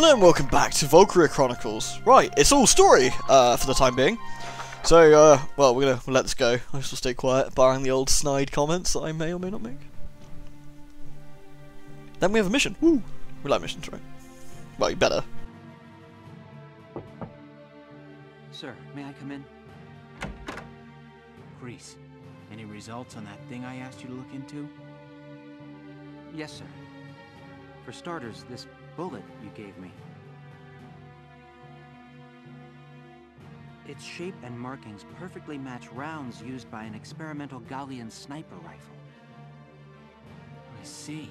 Hello and welcome back to Valkyria Chronicles. Right, it's all story for the time being. So, well, we're gonna let this go. I shall stay quiet, barring the old snide comments that I may or may not make. Then we have a mission. Woo! We like missions, right? Well, you better. Sir, may I come in? Grease, any results on that thing I asked you to look into? Yes, sir. For starters, this bullet you gave me. Its shape and markings perfectly match rounds used by an experimental Gallian sniper rifle. I see.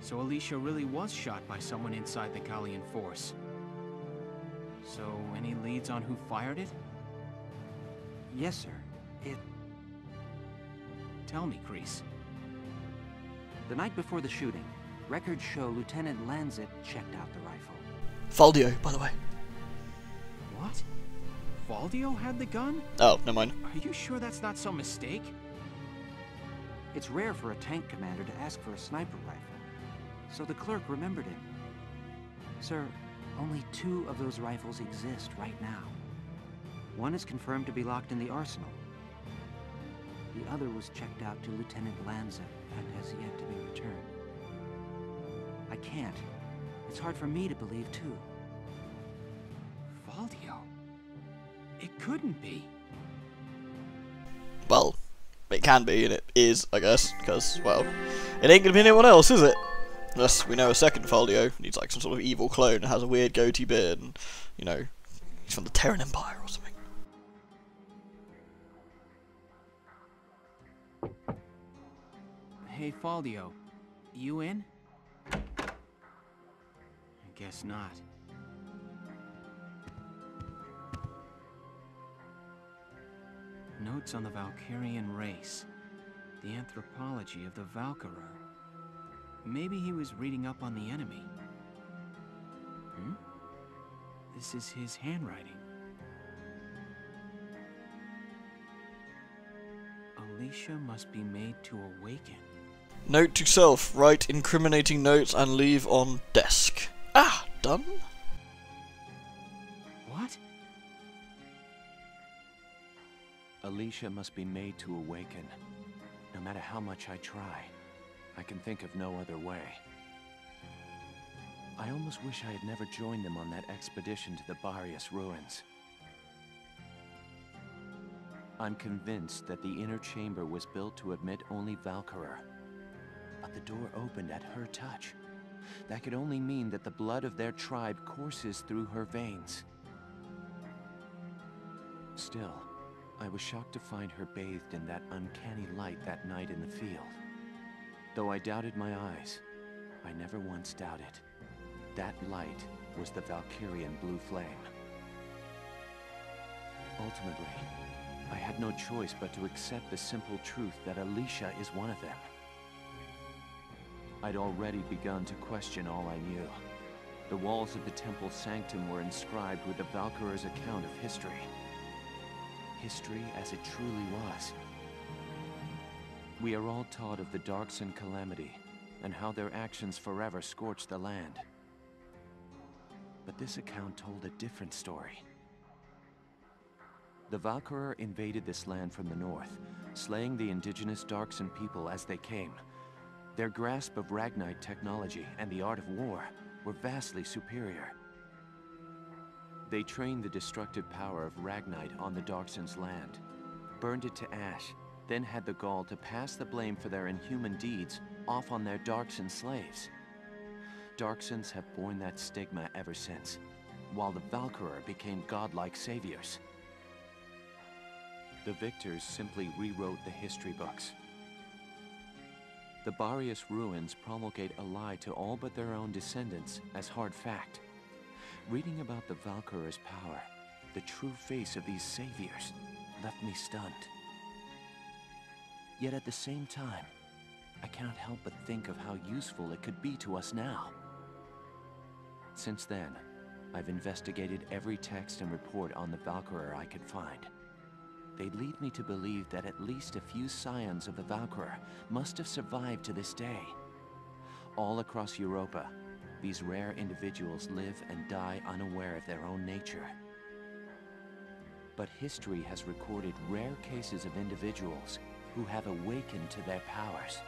So Alicia really was shot by someone inside the Gallian force. So, any leads on who fired it? Yes, sir. Tell me, Grease. The night before the shooting, records show Lieutenant Lanzet checked out the rifle. Faldio, by the way. What? Faldio had the gun? Oh, never mind. Are you sure that's not some mistake? It's rare for a tank commander to ask for a sniper rifle, so the clerk remembered him. Sir, only 2 of those rifles exist right now. One is confirmed to be locked in the arsenal. The other was checked out to Lieutenant Lanza and has yet to be returned. I can't. It's hard for me to believe, too. Faldio? It couldn't be. Well, it can be, and it is, I guess, because, well, it ain't gonna be anyone else, is it? Unless we know a second Faldio needs like some sort of evil clone and has a weird goatee beard and, you know, he's from the Terran Empire or something. Hey, Faldio, you in? I guess not. Notes on the Valkyrian race. The anthropology of the Valkyria. Maybe he was reading up on the enemy. This is his handwriting. Alicia must be made to awaken. Note to self, write incriminating notes and leave on desk. Ah, done? What? Alicia must be made to awaken. No matter how much I try, I can think of no other way. I almost wish I had never joined them on that expedition to the Barius ruins. I'm convinced that the inner chamber was built to admit only Valkyria. But the door opened at her touch. That could only mean that the blood of their tribe courses through her veins. Still, I was shocked to find her bathed in that uncanny light that night in the field. Though I doubted my eyes, I never once doubted. That light was the Valkyrian blue flame. Ultimately, I had no choice but to accept the simple truth that Alicia is one of them. I'd already begun to question all I knew. The walls of the temple sanctum were inscribed with the Valkyria's account of history. History as it truly was. We are all taught of the Darkson calamity, and how their actions forever scorched the land. But this account told a different story. The Valkyria invaded this land from the north, slaying the indigenous Darkson people as they came. Their grasp of Ragnite technology and the art of war were vastly superior. They trained the destructive power of Ragnite on the Darkson's land, burned it to ash, then had the gall to pass the blame for their inhuman deeds off on their Darkson slaves. Darksons have borne that stigma ever since, while the Valkyria became godlike saviors. The victors simply rewrote the history books. The Barius ruins promulgate a lie to all but their own descendants as hard fact. Reading about the Valkyria's power, the true face of these saviors, left me stunned. Yet at the same time, I cannot help but think of how useful it could be to us now. Since then, I've investigated every text and report on the Valkyria I could find. They lead me to believe that at least a few scions of the Valkyria must have survived to this day. All across Europa, these rare individuals live and die unaware of their own nature. But history has recorded rare cases of individuals who have awakened to their powers.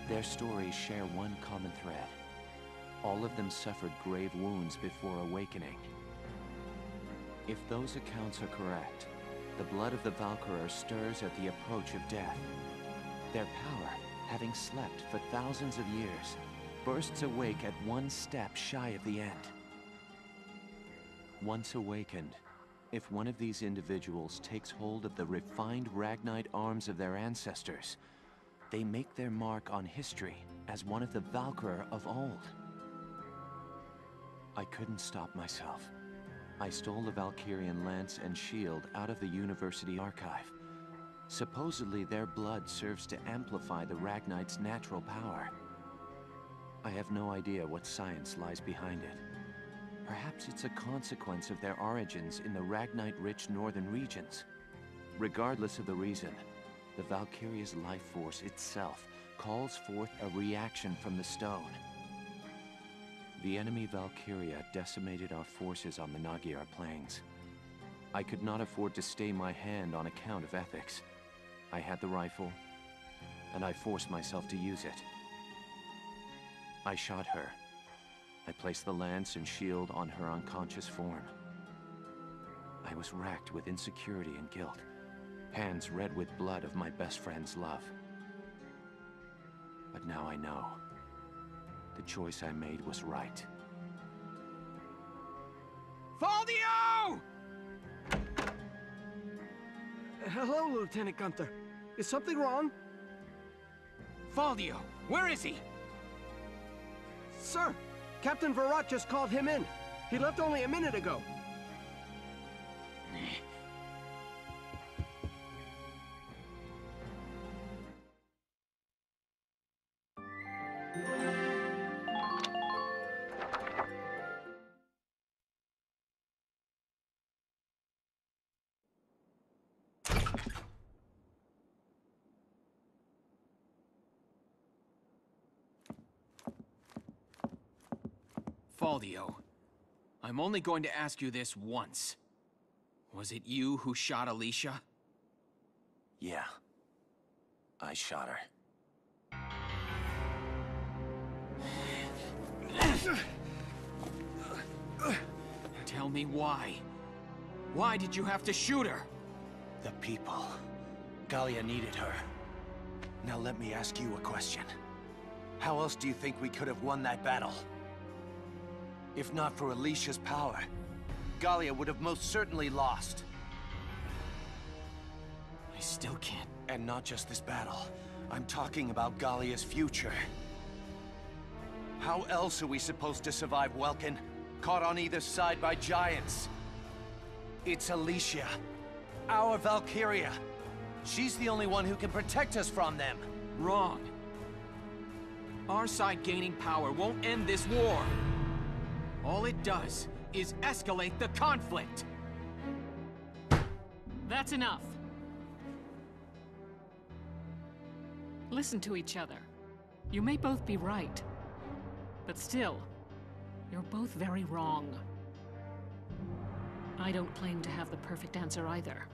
Their stories share one common thread. All of them suffered grave wounds before awakening. If those accounts are correct, the blood of the Valkyria stirs at the approach of death. Their power, having slept for thousands of years, bursts awake at one step shy of the end. Once awakened, if one of these individuals takes hold of the refined Ragnite arms of their ancestors, they make their mark on history as one of the Valkyria of old. I couldn't stop myself. I stole the Valkyrian lance and shield out of the university archive. Supposedly their blood serves to amplify the Ragnite's natural power. I have no idea what science lies behind it. Perhaps it's a consequence of their origins in the Ragnite-rich northern regions. Regardless of the reason, the Valkyria's life force itself calls forth a reaction from the stone. The enemy Valkyria decimated our forces on the Magyar plains. I could not afford to stay my hand on account of ethics. I had the rifle, and I forced myself to use it. I shot her. I placed the lance and shield on her unconscious form. I was racked with insecurity and guilt, hands red with blood of my best friend's love. But now I know. The choice I made was right. Faldio! Hello, Lieutenant Gunther. Is something wrong? Faldio, where is he? Sir, Captain Virat just called him in. He left only a minute ago. Faldio, I'm only going to ask you this once. Was it you who shot Alicia? Yeah. I shot her. Tell me why. Why did you have to shoot her? The people. Gallia needed her. Now let me ask you a question. How else do you think we could have won that battle? If not for Alicia's power, Gallia would have most certainly lost. I still can't. And not just this battle. I'm talking about Gallia's future. How else are we supposed to survive Welkin, caught on either side by giants? It's Alicia, our Valkyria. She's the only one who can protect us from them. Wrong. Our side gaining power won't end this war. All it does is escalate the conflict. That's enough. Listen to each other. You may both be right, but still, you're both very wrong. I don't claim to have the perfect answer either.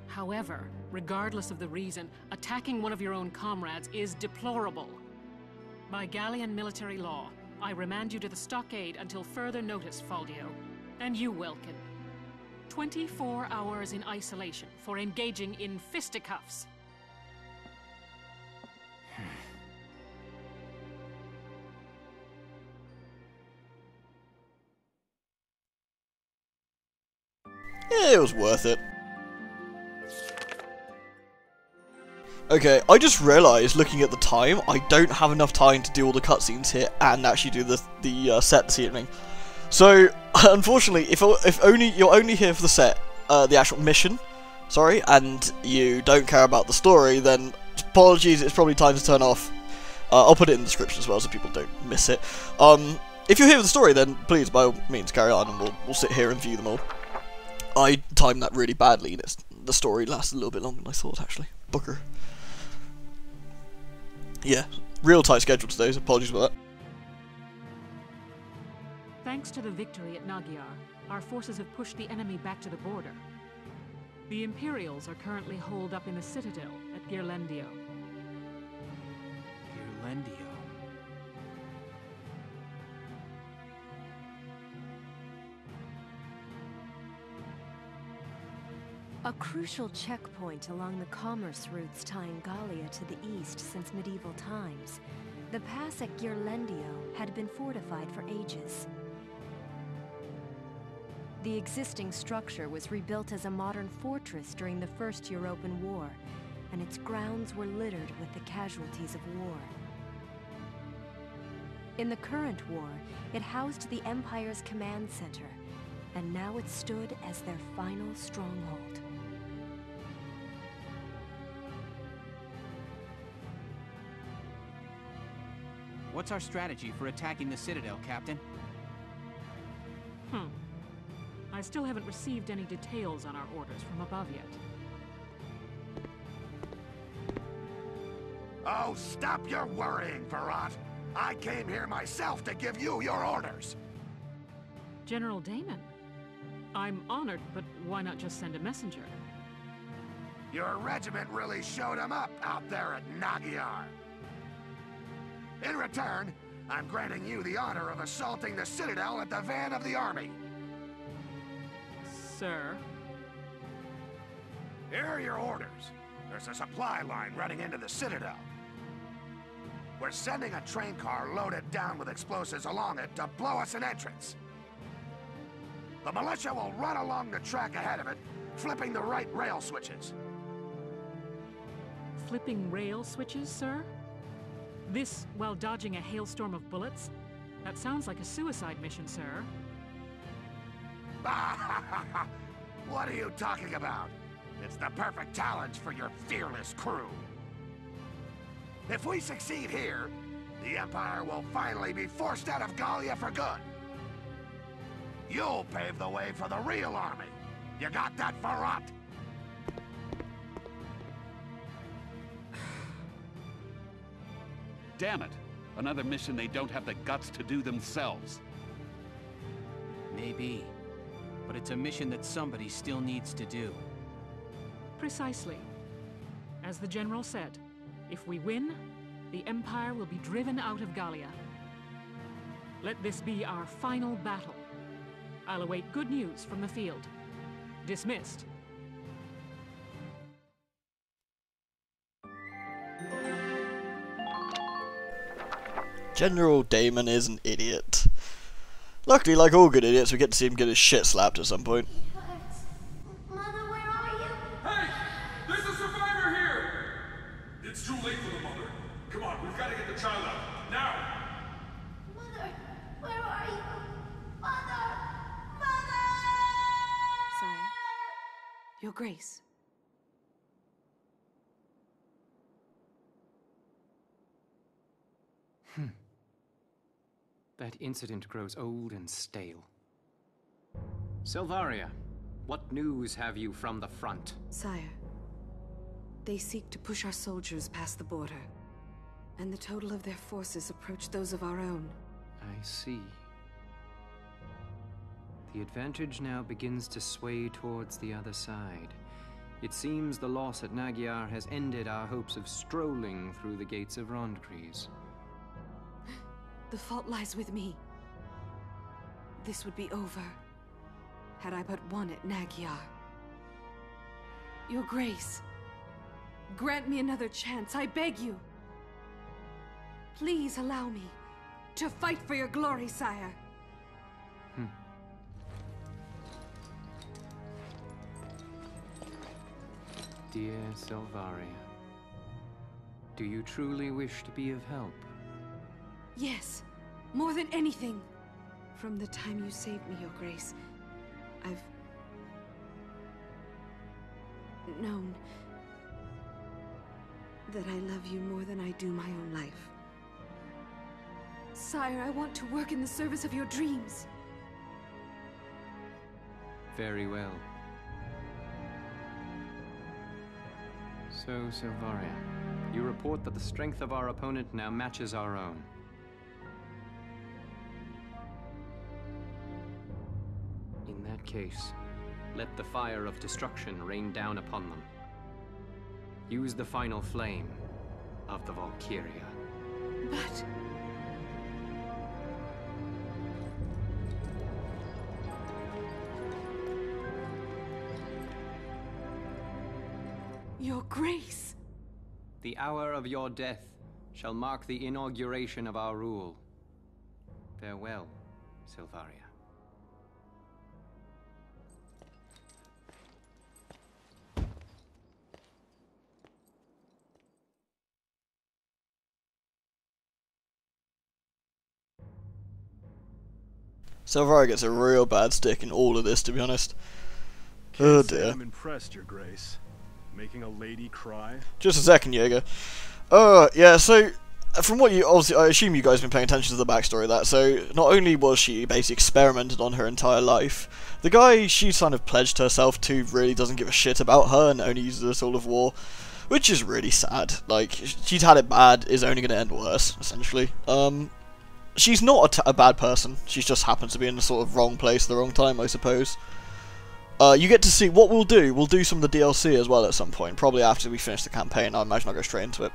However, regardless of the reason, attacking one of your own comrades is deplorable. By Gallian military law, I remand you to the stockade until further notice, Faldio. And you, Welkin. 24 hours in isolation for engaging in fisticuffs. Yeah, it was worth it. Okay, I just realised, looking at the time, I don't have enough time to do all the cutscenes here and actually do the set this evening. So, unfortunately, if you're only here for the set, the actual mission, sorry, and you don't care about the story, then apologies, it's probably time to turn off. I'll put it in the description as well so people don't miss it. If you're here for the story, then please, by all means, carry on, and we'll sit here and view them all. I timed that really badly, and the story lasted a little bit longer than I thought, actually. Booker. Yeah, real tight schedule today, so apologies about that. Thanks to the victory at Nagyar, our forces have pushed the enemy back to the border. The Imperials are currently holed up in the citadel at Ghirlandaio. Ghirlandaio. A crucial checkpoint along the commerce routes tying Gallia to the east since medieval times, the pass at Ghirlandaio had been fortified for ages. The existing structure was rebuilt as a modern fortress during the First European War, and its grounds were littered with the casualties of war. In the current war, it housed the Empire's command center, and now it stood as their final stronghold. What's our strategy for attacking the Citadel, Captain? I still haven't received any details on our orders from above yet. Oh, stop your worrying, Varrot! I came here myself to give you your orders! General Damon, I'm honored, but why not just send a messenger? Your regiment really showed him up out there at Nagyar. In return, I'm granting you the honor of assaulting the Citadel at the van of the army. Sir? Here are your orders. There's a supply line running into the Citadel. We're sending a train car loaded down with explosives along it to blow us an entrance. The militia will run along the track ahead of it, flipping the right rail switches. Flipping rail switches, sir? This while dodging a hailstorm of bullets? That sounds like a suicide mission, sir. What are you talking about? It's the perfect challenge for your fearless crew. If we succeed here, the Empire will finally be forced out of Gallia for good. You'll pave the way for the real army. You got that, Varrot? Damn it! Another mission they don't have the guts to do themselves. Maybe. But it's a mission that somebody still needs to do. Precisely. As the General said, if we win, the Empire will be driven out of Gallia. Let this be our final battle. I'll await good news from the field. Dismissed. General Damon is an idiot. Luckily, like all good idiots, we get to see him get his shit slapped at some point. Mother, where are you? Hey! There's a survivor here! It's too late for the mother. Come on, we've got to get the child out. Now! Mother, where are you? Mother! Mother! Sire, Your Grace. That incident grows old and stale. Selvaria, what news have you from the front? Sire, they seek to push our soldiers past the border, and the total of their forces approach those of our own. I see. The advantage now begins to sway towards the other side. It seems the loss at Nagyar has ended our hopes of strolling through the gates of Rondgries. The fault lies with me. This would be over had I but won at Nagyar. Your Grace, grant me another chance, I beg you. Please allow me to fight for your glory, sire. Dear Selvaria, do you truly wish to be of help? Yes, more than anything. From the time you saved me, Your Grace, I've known that I love you more than I do my own life. Sire, I want to work in the service of your dreams. Very well. So, Selvaria, you report that the strength of our opponent now matches our own. that case, let the fire of destruction rain down upon them. Use the final flame of the Valkyria. But... Your Grace! The hour of your death shall mark the inauguration of our rule. Farewell, Silvaria. Silvaria gets a real bad stick in all of this, to be honest. Oh dear. I'm impressed, Your Grace. Making a lady cry? Just a second, Jaeger. Yeah, so, from what you, obviously, I assume you guys have been paying attention to the backstory of that, so, not only was she basically experimented on her entire life, the guy she kind of pledged herself to really doesn't give a shit about her and only uses the Sword of War, which is really sad. Like, she's had it bad, is only going to end worse, essentially. She's not a bad person, she just happens to be in the sort of wrong place at the wrong time, I suppose. You get to see what we'll do some of the DLC as well at some point, probably after we finish the campaign. I imagine I'll go straight into it,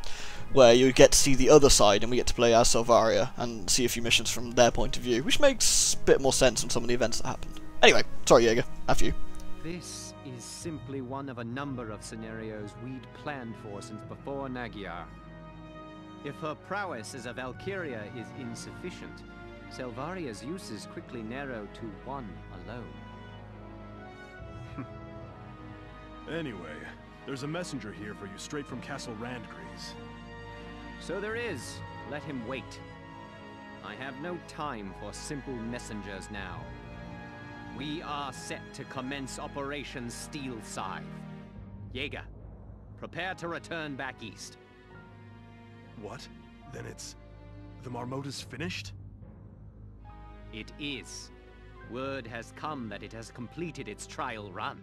where you get to see the other side and we get to play as Silvaria and see a few missions from their point of view, which makes a bit more sense on some of the events that happened. Anyway, sorry Jaeger, after you. This is simply one of a number of scenarios we'd planned for since before Nagyar. If her prowess as a Valkyria is insufficient, Silvaria's uses quickly narrow to one alone. Anyway, there's a messenger here for you straight from Castle Randgrease. So there is. Let him wait. I have no time for simple messengers now. We are set to commence Operation Steel Scythe. Jaeger, prepare to return back east. What? Then it's... the Marmota's finished? It is. Word has come that it has completed its trial run.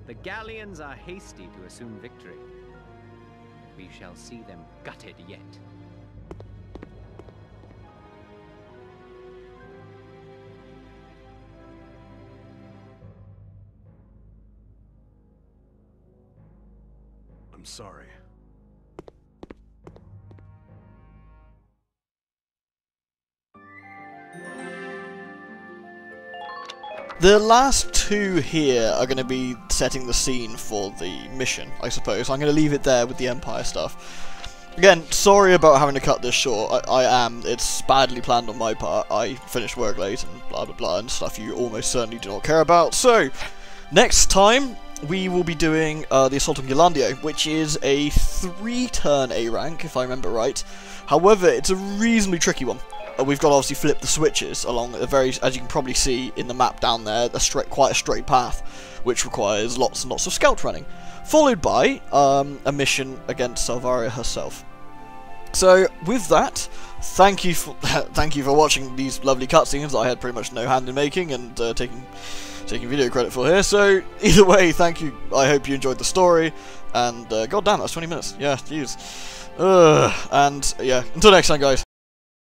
The Galleons are hasty to assume victory. We shall see them gutted yet. I'm sorry. The last two here are going to be setting the scene for the mission, I suppose. I'm going to leave it there with the Empire stuff. Again, sorry about having to cut this short. It's badly planned on my part. I finished work late and blah blah blah and stuff you almost certainly do not care about. So, next time we will be doing the Assault on Ghilandio, which is a 3-turn A rank, if I remember right. However, it's a reasonably tricky one. We've got to obviously flip the switches along a very, as you can probably see in the map down there, quite a straight path, which requires lots and lots of scout running, followed by a mission against Silvaria herself. So with that, thank you for watching these lovely cutscenes I had pretty much no hand in making and taking video credit for here. So either way, thank you. I hope you enjoyed the story, and god damn, that's 20 minutes. Yeah, jeez. And yeah, until next time, guys.